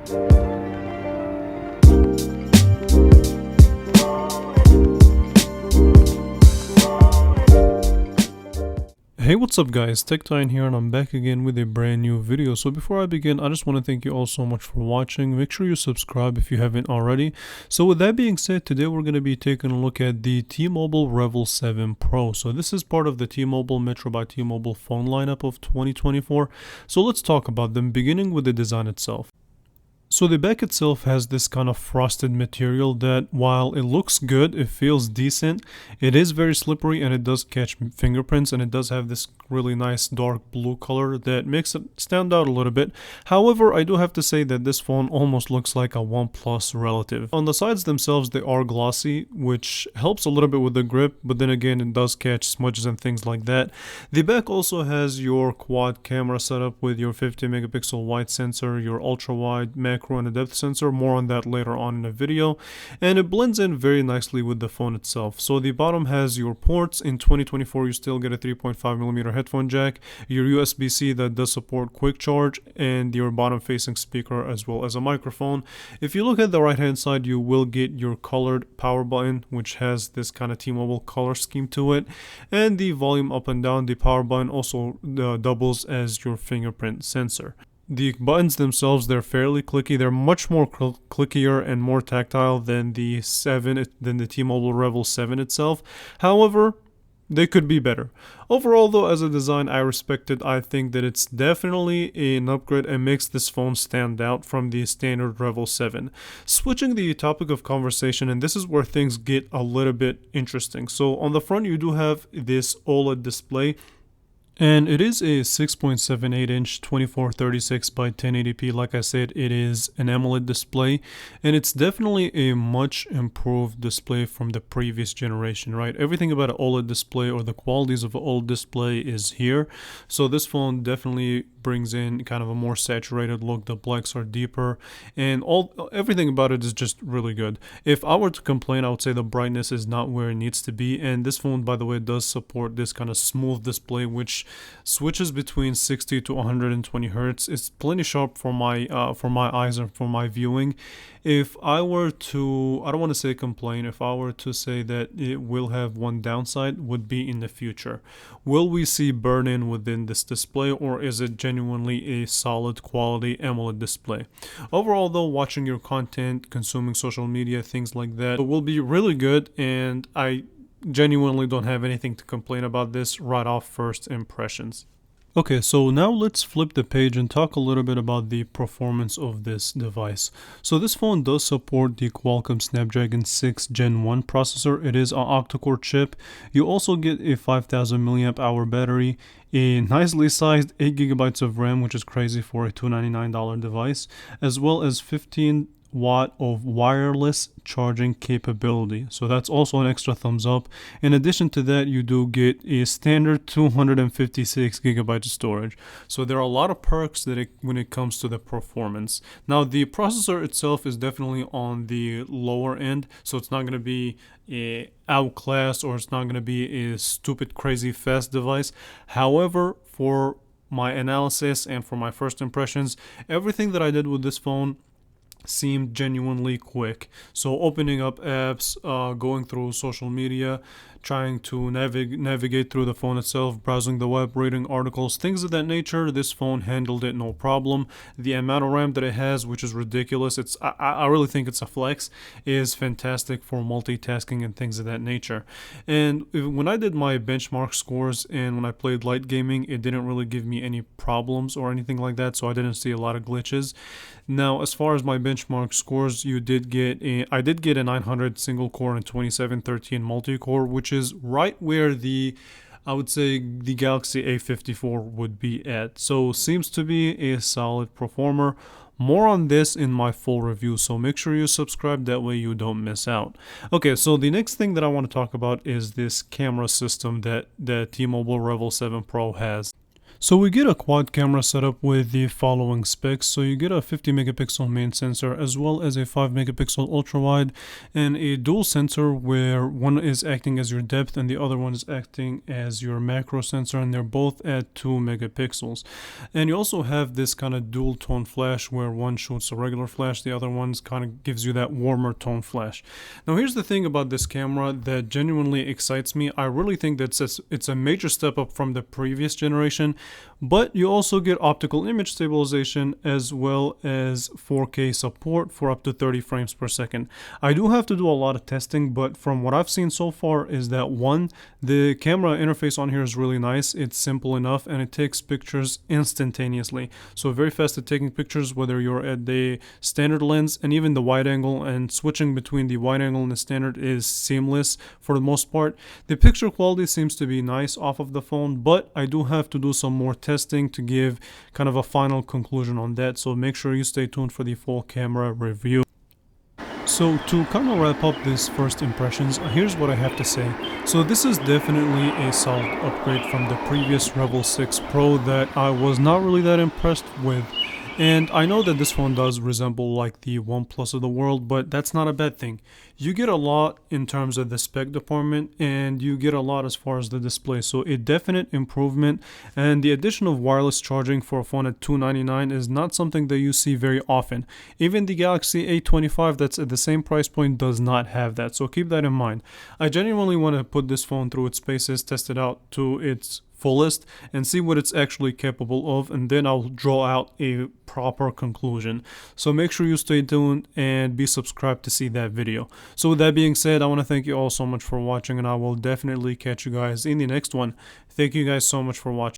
Hey, what's up guys, TechTime here and I'm back again with a brand new video. So before I begin, I just want to thank you all so much for watching. Make sure you subscribe if you haven't already. So with that being said, today we're going to be taking a look at the T-Mobile Revvl 7 Pro. So this is part of the T-Mobile Metro by T-Mobile phone lineup of 2024. So let's talk about them, beginning with the design itself. So the back itself has this kind of frosted material that, while it looks good, it feels decent, it is very slippery and it does catch fingerprints, and it does have this really nice dark blue color that makes it stand out a little bit. However, I do have to say that this phone almost looks like a OnePlus relative. On the sides themselves, they are glossy, which helps a little bit with the grip, but then again, it does catch smudges and things like that. The back also has your quad camera setup with your 50 megapixel wide sensor, your ultra wide, macro, and a depth sensor. More on that later on in the video, and it blends in very nicely with the phone itself. So the bottom has your ports. In 2024 you still get a 3.5mm headphone jack, your USB-C that does support quick charge, and your bottom facing speaker as well as a microphone. If you look at the right hand side, you will get your colored power button, which has this kind of T-Mobile color scheme to it, and the volume up and down. The power button also doubles as your fingerprint sensor. The buttons themselves, they're fairly clicky. They're much more clickier and more tactile than the T-Mobile Revvl 7 itself. However, they could be better. Overall though, as a design, I respect it. I think that it's definitely an upgrade and makes this phone stand out from the standard Revvl 7. Switching the topic of conversation, and this is where things get a little bit interesting. So on the front you do have this OLED display, and it is a 6.78 inch 2436 by 1080p. Like I said, it is an AMOLED display, and it's definitely a much improved display from the previous generation, right? Everything about an OLED display, or the qualities of an OLED display, is here. So this phone definitely brings in kind of a more saturated look. The blacks are deeper, and everything about it is just really good. If I were to complain, I would say the brightness is not where it needs to be, and this phone, by the way, does support this kind of smooth display, which switches between 60 to 120 hertz. It's plenty sharp for my eyes and for my viewing. If I were to, I don't want to say complain, if I were to say that it will have one downside, would be in the future. Will we see burn-in within this display, or is it genuinely a solid quality AMOLED display? Overall though, watching your content, consuming social media, things like that, will be really good, and I genuinely don't have anything to complain about this right off first impressions. Okay, so now let's flip the page and talk a little bit about the performance of this device. So this phone does support the Qualcomm Snapdragon 6 Gen 1 processor. It is an octa-core chip. You also get a 5000 mAh battery, a nicely sized 8GB of RAM, which is crazy for a $299 device, as well as 15 watt of wireless charging capability. So that's also an extra thumbs up. In addition to that, you do get a standard 256 gigabytes of storage. So there are a lot of perks when it comes to the performance. Now, the processor itself is definitely on the lower end, so it's not going to be outclassed, or it's not going to be a stupid crazy fast device. However, for my analysis and for my first impressions, everything that I did with this phone seemed genuinely quick. So opening up apps, going through social media, trying to navigate through the phone itself, browsing the web, reading articles, things of that nature, this phone handled it no problem. The amount of RAM that it has, which is ridiculous, I really think it's a flex, is fantastic for multitasking and things of that nature. And when I did my benchmark scores and when I played light gaming, it didn't really give me any problems or anything like that, so I didn't see a lot of glitches. Now, as far as my benchmark scores, I did get a 900 single core and 2713 multi-core, which is right where I would say the Galaxy A54 would be at. So seems to be a solid performer. More on this in my full review, so make sure you subscribe, that way you don't miss out. Okay, so the next thing that I want to talk about is this camera system that the T-Mobile Revvl 7 Pro has. So we get a quad camera setup with the following specs. So you get a 50 megapixel main sensor as well as a 5 megapixel ultra wide and a dual sensor where one is acting as your depth and the other one is acting as your macro sensor, and they're both at 2 megapixels. And you also have this kind of dual tone flash where one shoots a regular flash, the other one kind of gives you that warmer tone flash. Now here's the thing about this camera that genuinely excites me. I really think that it's a major step up from the previous generation, but you also get optical image stabilization as well as 4K support for up to 30 frames per second. I do have to do a lot of testing, but from what I've seen so far is that one, the camera interface on here is really nice. It's simple enough and it takes pictures instantaneously. So very fast at taking pictures, whether you're at the standard lens and even the wide angle, and switching between the wide angle and the standard is seamless for the most part. The picture quality seems to be nice off of the phone, but I do have to do some more testing to give kind of a final conclusion on that. So make sure you stay tuned for the full camera review. So to kind of wrap up this first impressions, here's what I have to say. So this is definitely a solid upgrade from the previous Revvl 6 Pro that I was not really that impressed with. And I know that this phone does resemble like the OnePlus of the world, but that's not a bad thing. You get a lot in terms of the spec department, and you get a lot as far as the display. So a definite improvement, and the addition of wireless charging for a phone at $299 is not something that you see very often. Even the Galaxy A25 that's at the same price point does not have that, so keep that in mind. I genuinely want to put this phone through its paces, test it out to its fullest and see what it's actually capable of, and then I'll draw out a proper conclusion. So make sure you stay tuned and be subscribed to see that video. So with that being said, I want to thank you all so much for watching, and I will definitely catch you guys in the next one. Thank you guys so much for watching.